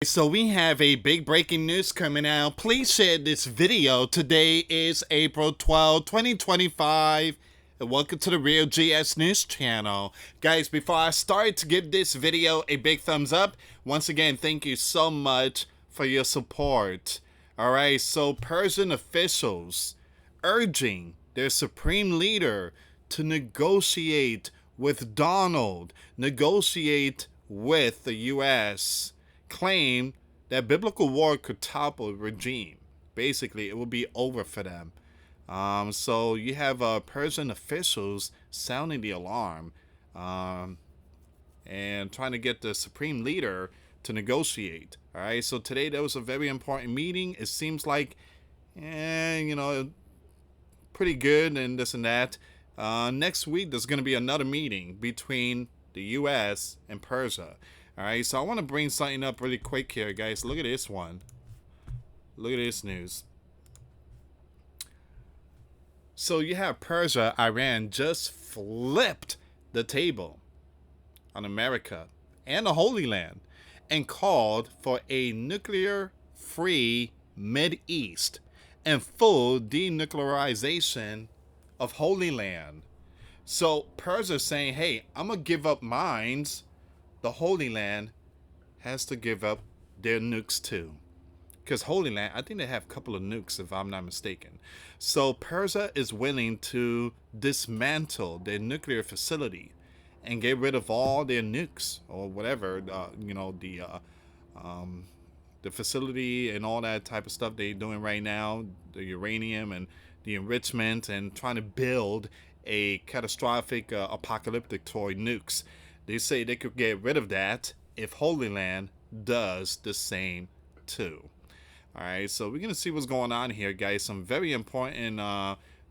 So we have a big breaking news coming out. Please share this video. Today is April 12, 2025. And welcome to the Real GS News channel. Guys, before I start, to give this video a big thumbs up. Once again, thank you so much for your support. Alright, so Persian officials urging their supreme leader to negotiate with Donald, negotiate with the US, claim that biblical war could topple regime. Basically, it will be over for them. So you have Persian officials sounding the alarm and trying to get the supreme leader to negotiate. All right. So today there was a very important meeting. It seems like, pretty good and this and that. Next week there's going to be another meeting between the U.S. and Persia. All right, so I want to bring something up really quick here, guys. Look at this one. Look at this news. So you have Persia, Iran just flipped the table on America and the Holy Land and called for a nuclear-free Mid-East and full denuclearization of Holy Land. So Persia saying, hey, I'm going to give up mines. The Holy Land has to give up their nukes too. Because Holy Land, I think they have a couple of nukes if I'm not mistaken. So Persia is willing to dismantle their nuclear facility and get rid of all their nukes or whatever, the facility and all that type of stuff they're doing right now, the uranium and the enrichment, and trying to build a catastrophic apocalyptic toy nukes. They say they could get rid of that if Holy Land does the same too. All right, so we're going to see what's going on here, guys. Some very important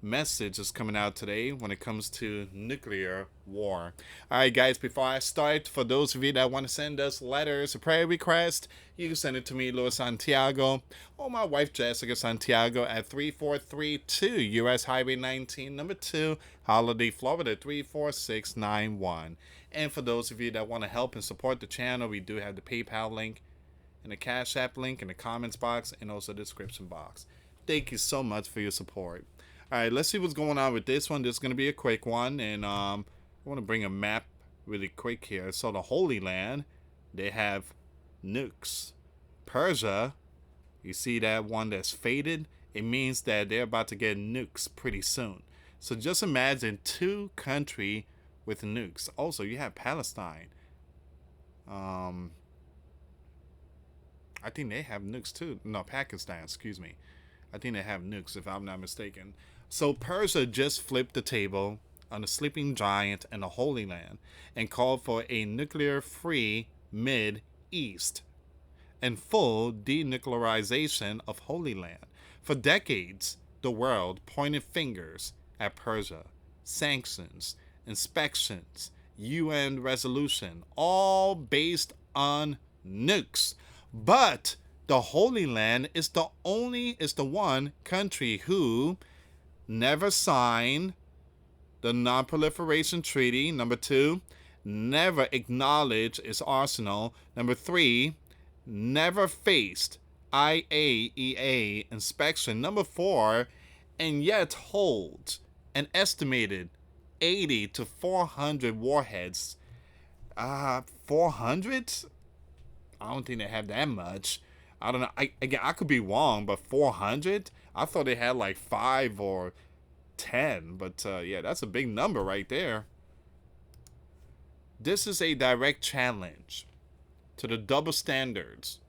messages coming out today when it comes to nuclear war. All right, guys, before I start, for those of you that want to send us letters or prayer requests, you can send it to me, US Santiago, or my wife, Jessica Santiago, at 3432 US Highway 19, number 2, Holiday, Florida, 34691. And for those of you that want to help and support the channel, we do have the PayPal link and the Cash App link in the comments box and also the description box. Thank you so much for your support. All right, let's see what's going on with this one. This is going to be a quick one, and I want to bring a map really quick here. So the Holy Land, they have nukes. Persia, you see that one that's faded? It means that they're about to get nukes pretty soon. So just imagine two countries with nukes. Also, you have Palestine. I think they have nukes too. No, Pakistan, excuse me. I think they have nukes if I'm not mistaken. So Persia just flipped the table on the sleeping giant and the Holy Land and called for a nuclear-free Mid-East and full denuclearization of Holy Land. For decades, the world pointed fingers at Persia. Sanctions, inspections, UN resolution, all based on nukes. But the Holy Land is the one country who never signed the Non-Proliferation Treaty. Number 2, never acknowledged its arsenal. Number 3, never faced IAEA inspection. Number 4, and yet holds an estimated 80 to 400 warheads. 400? I don't think they have that much. I don't know. I could be wrong, but 400? I thought they had like 5 or 10. But yeah, that's a big number right there. This is a direct challenge to the double standards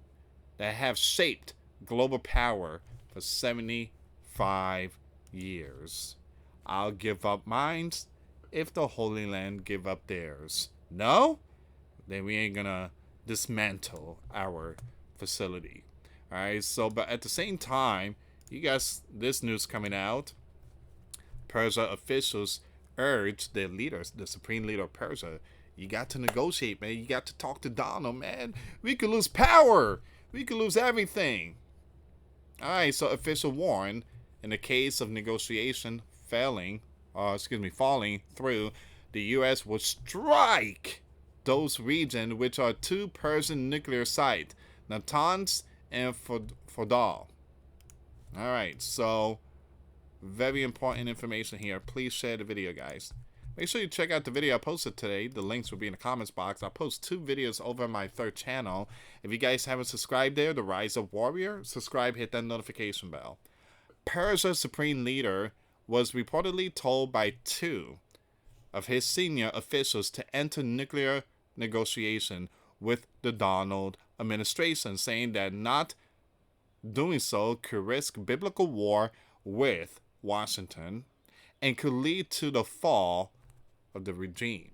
that have shaped global power for 75 years. I'll give up mine if the Holy Land give up theirs. No? Then we ain't gonna dismantle our facility. All right, so but at the same time, you guys, this news coming out, Persia officials urge their leaders, the supreme leader of Persia, you got to negotiate, man. You got to talk to Donald, man. We could lose power. We could lose everything. All right, so official warn, in the case of negotiation falling through, the U.S. will strike those regions which are two Persian nuclear sites. Natanz and Fodal. All right, so very important information here. Please share the video, guys. Make sure you check out the video I posted today. The links will be in the comments box. I post 2 videos over my 3rd channel. If you guys haven't subscribed there, The Rise of Warrior, subscribe, hit that notification bell. Persia's supreme leader was reportedly told by 2 of his senior officials to enter nuclear negotiation with the Donald administration, saying that not doing so could risk biblical war with Washington and could lead to the fall of the regime.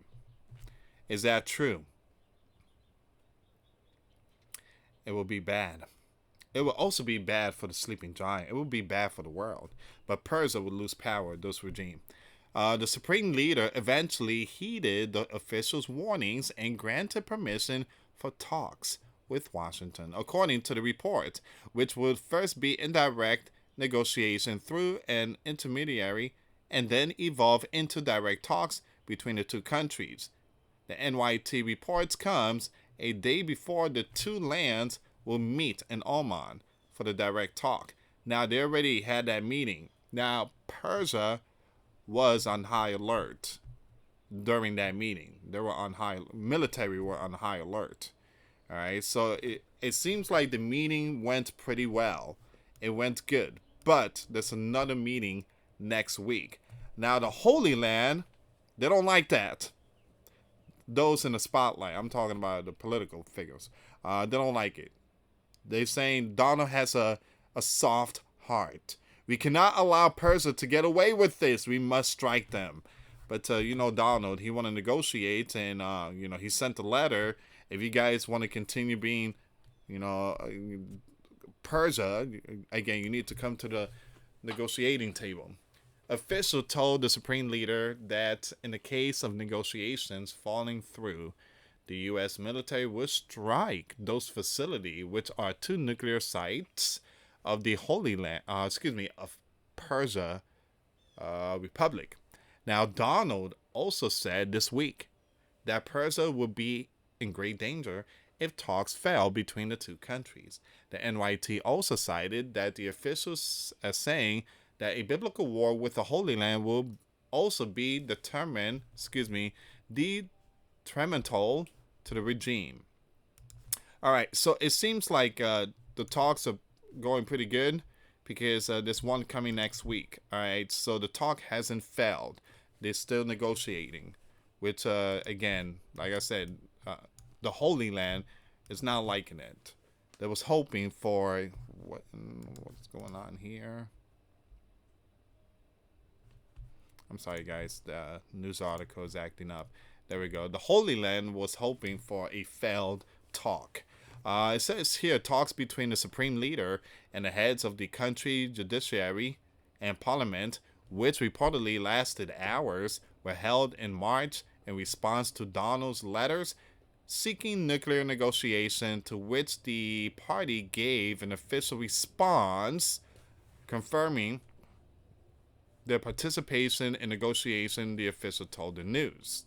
Is that true? It will be bad. It will also be bad for the sleeping giant. It will be bad for the world. But Persia will lose power, this regime. The supreme leader eventually heeded the officials' warnings and granted permission for talks with Washington, according to the report, which would first be indirect negotiation through an intermediary and then evolve into direct talks between the 2 countries. The NYT reports comes a day before the 2 lands will meet in Oman for the direct talk. Now, they already had that meeting. Now, Persia was on high alert during that meeting. Military were on high alert. All right, so it seems like the meeting went pretty well. It went good. But there's another meeting next week. Now, the Holy Land, they don't like that. Those in the spotlight, I'm talking about the political figures, they don't like it. They're saying Donald has a soft heart. We cannot allow Persia to get away with this. We must strike them. But, Donald, he want to negotiate, and, he sent a letter. If you guys want to continue being, Persia, again, you need to come to the negotiating table. Official told the supreme leader that in the case of negotiations falling through, the U.S. military will strike those facilities, which are 2 nuclear sites of the Holy Land, of Persia Republic. Now, Donald also said this week that Persia would be in great danger if talks fail between the 2 countries. The NYT also cited that the officials are saying that a biblical war with the Holy Land will also be detrimental to the regime. All right, so it seems like the talks are going pretty good because there's one coming next week. All right, so the talk hasn't failed. They're still negotiating, which, again, like I said, the Holy Land is not liking it. They was hoping for what's going on here. I'm sorry, guys. The news article is acting up. There we go. The Holy Land was hoping for a failed talk. It says here, talks between the supreme leader and the heads of the country judiciary and parliament, which reportedly lasted hours, were held in March in response to Donald's letters seeking nuclear negotiation, to which the party gave an official response confirming their participation in negotiation, the official told the news.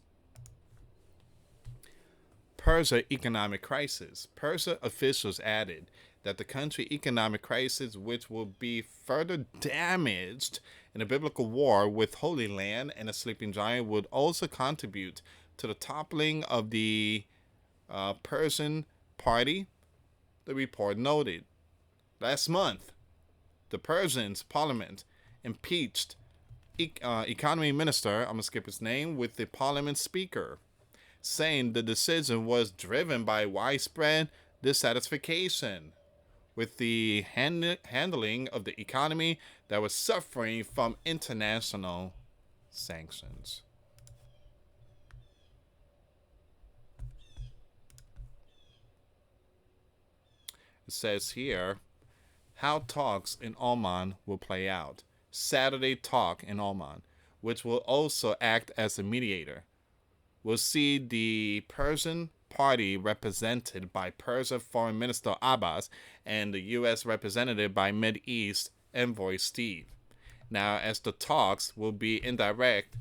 Persia economic crisis. Persia officials added that the country economic crisis, which will be further damaged in a biblical war with Holy Land and a sleeping giant, would also contribute to the toppling of the Persian party, the report noted. Last month, the Persians parliament impeached economy minister, I'm going to skip his name, with the parliament speaker, saying the decision was driven by widespread dissatisfaction with the handling of the economy that was suffering from international sanctions. It says here how talks in Oman will play out. Saturday talk in Oman, which will also act as a mediator, will see the Persian party represented by Persia Foreign Minister Abbas and the U.S. represented by Mideast Envoy Steve. Now, as the talks will be indirect,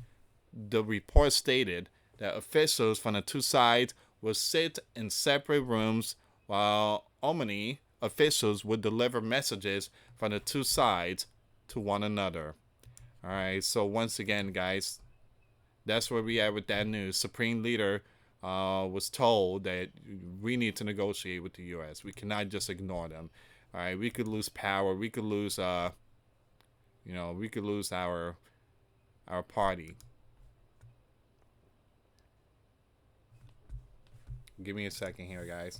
the report stated that officials from the 2 sides will sit in separate rooms while Omani officials would deliver messages from the two sides to one another. All right, so once again, guys, that's where we at with that news. Supreme Leader was told that we need to negotiate with the U.S. We cannot just ignore them. All right, we could lose power. We could lose, we could lose our party. Give me a second here, guys.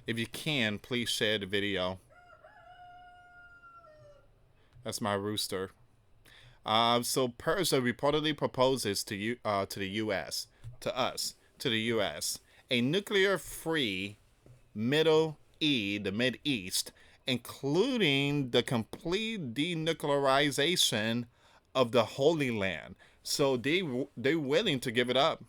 If you can, please share the video. That's my rooster. So Persia reportedly proposes to the U.S. to the U.S. a nuclear-free the Mid East, including the complete denuclearization of the Holy Land. So they're willing to give it up.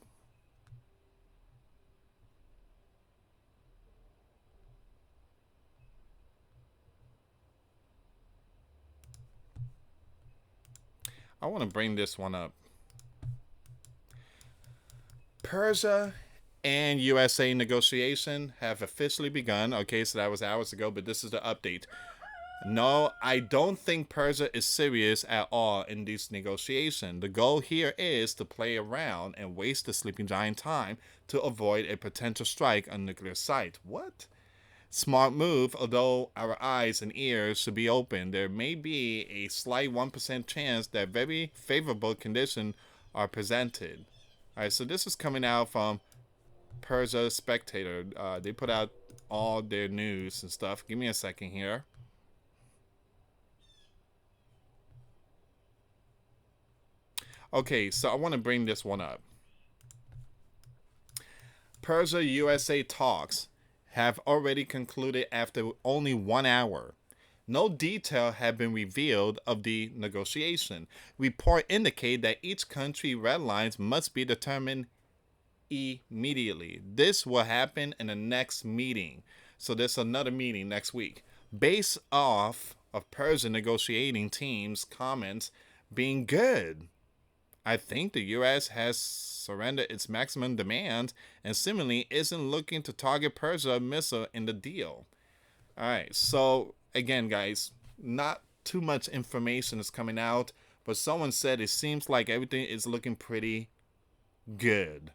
I want to bring this one up. Persia and USA negotiation have officially begun. Okay, so that was hours ago, but this is the update. No, I don't think Persia is serious at all in this negotiation. The goal here is to play around and waste the sleeping giant time to avoid a potential strike on nuclear site. What? Smart move, although our eyes and ears should be open. There may be a slight 1% chance that very favorable conditions are presented. All right, so this is coming out from Persia Spectator. They put out all their news and stuff. Give me a second here. Okay, so I want to bring this one up. Persia USA talks have already concluded after only 1 hour. No detail have been revealed of the negotiation. Reports indicate that each country red lines must be determined immediately. This will happen in the next meeting. So there's another meeting next week. Based off of Persian negotiating team's comments being good, I think the U.S. has surrendered its maximum demand and seemingly isn't looking to target Persia missile in the deal. All right, so again, guys, not too much information is coming out, but someone said it seems like everything is looking pretty good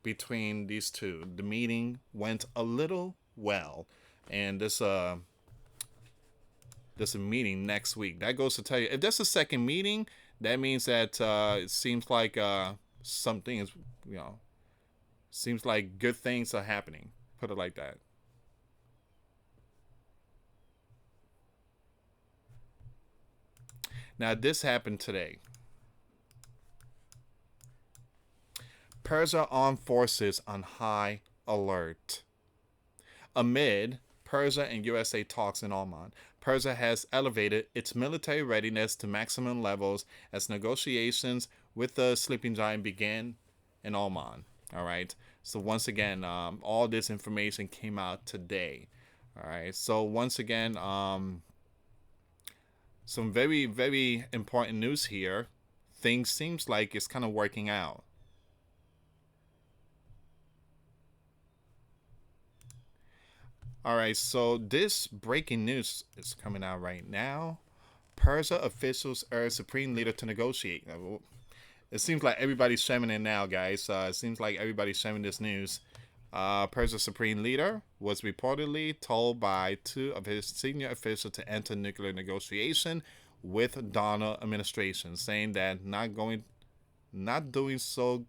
between these two. The meeting went a little well, and this a meeting next week. That goes to tell you, if there's a second meeting, that means that it seems like something is, seems like good things are happening. Put it like that. Now, this happened today. Persia armed forces on high alert. Amid Persia and USA talks in Oman, Persia has elevated its military readiness to maximum levels as negotiations with the sleeping giant began in Oman. All right. So once again, all this information came out today. All right. So once again, some very, very important news here. Things seems like it's kind of working out. All right, so this breaking news is coming out right now. Persia officials urge supreme leader to negotiate. It seems like everybody's sharing it now, guys. It seems like everybody's sharing this news. Persia's supreme leader was reportedly told by two of his senior officials to enter nuclear negotiation with Donald administration, saying that not doing so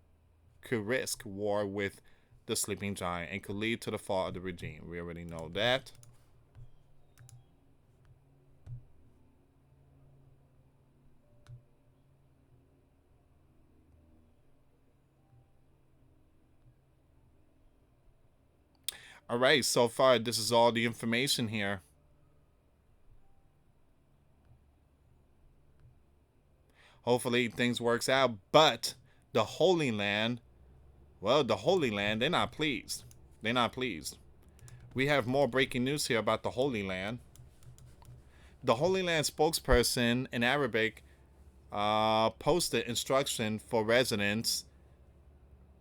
could risk war with the sleeping giant and could lead to the fall of the regime. We already know that. All right, so far this is all the information here. Hopefully things works out, but the Holy Land, well, the Holy Land, they're not pleased. They're not pleased. We have more breaking news here about the Holy Land. The Holy Land spokesperson in Arabic posted instruction for residents.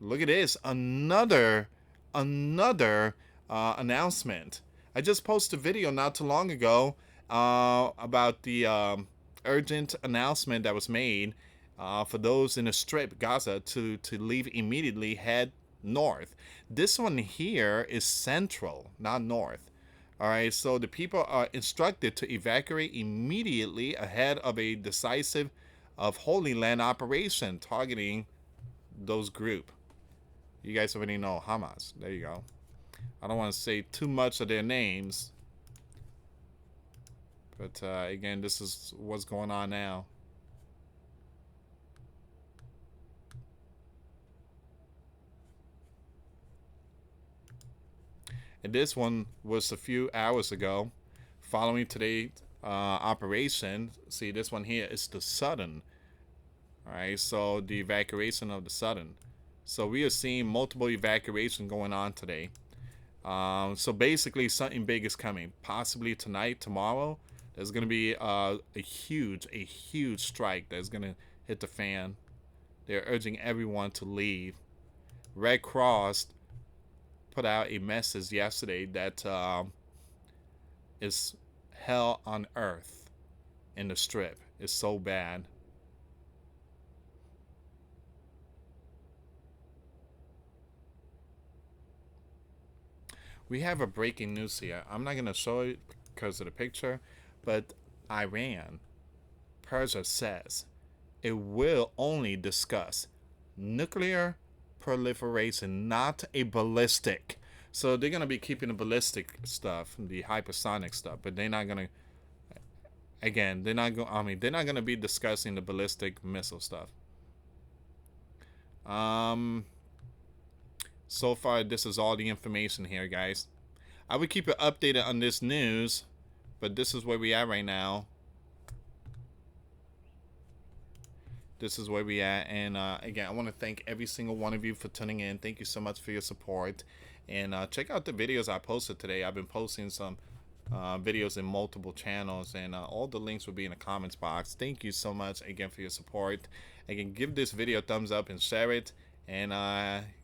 Look at this, another announcement. I just posted a video not too long ago about the urgent announcement that was made for those in the Strip, Gaza, to leave immediately, head north. This one here is central, not north. All right, so the people are instructed to evacuate immediately ahead of a decisive of Holy Land operation targeting those group. You guys already know Hamas. There you go. I don't want to say too much of their names, but again, this is what's going on now. And this one was a few hours ago, following today's operation. See, this one here is the Sudden. All right, so the evacuation of the Sudden. So we are seeing multiple evacuations going on today. So basically, something big is coming. Possibly tonight, tomorrow, there's going to be a huge strike that's going to hit the fan. They're urging everyone to leave. Red Cross put out a message yesterday that is hell on earth in the Strip. It's so bad. We have a breaking news here. I'm not going to show it because of the picture, but Iran, Persia says it will only discuss nuclear proliferation, not a ballistic. So they're going to be keeping the ballistic stuff, the hypersonic stuff, but they're not going to, again, they're not going to be discussing the ballistic missile stuff. So far, this is all the information here, guys. I would keep you updated on this news, but this is where we are right now. This is where we at, and again, I want to thank every single one of you for tuning in. Thank you so much for your support, and check out the videos I posted today. I've been posting some videos in multiple channels, and all the links will be in the comments box. Thank you so much again for your support. Again, give this video a thumbs up and share it. And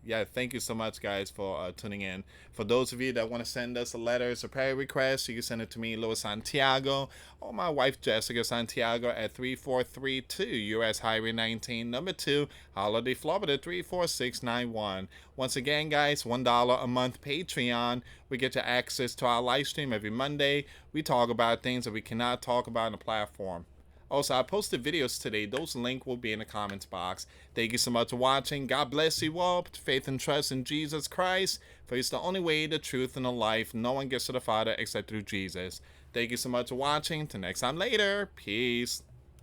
yeah, thank you so much, guys, for tuning in. For those of you that want to send us a letter or prayer request, you can send it to me, US Santiago, or my wife, Jessica Santiago, at 3432 US Highway 19, number 2, Holiday, Florida 34691. Once again, guys, $1 a month Patreon. We get you access to our live stream every Monday. We talk about things that we cannot talk about on the platform. Also, I posted videos today. Those links will be in the comments box. Thank you so much for watching. God bless you all. Put faith and trust in Jesus Christ, for He's the only way, the truth, and the life. No one gets to the Father except through Jesus. Thank you so much for watching. Till next time later. Peace.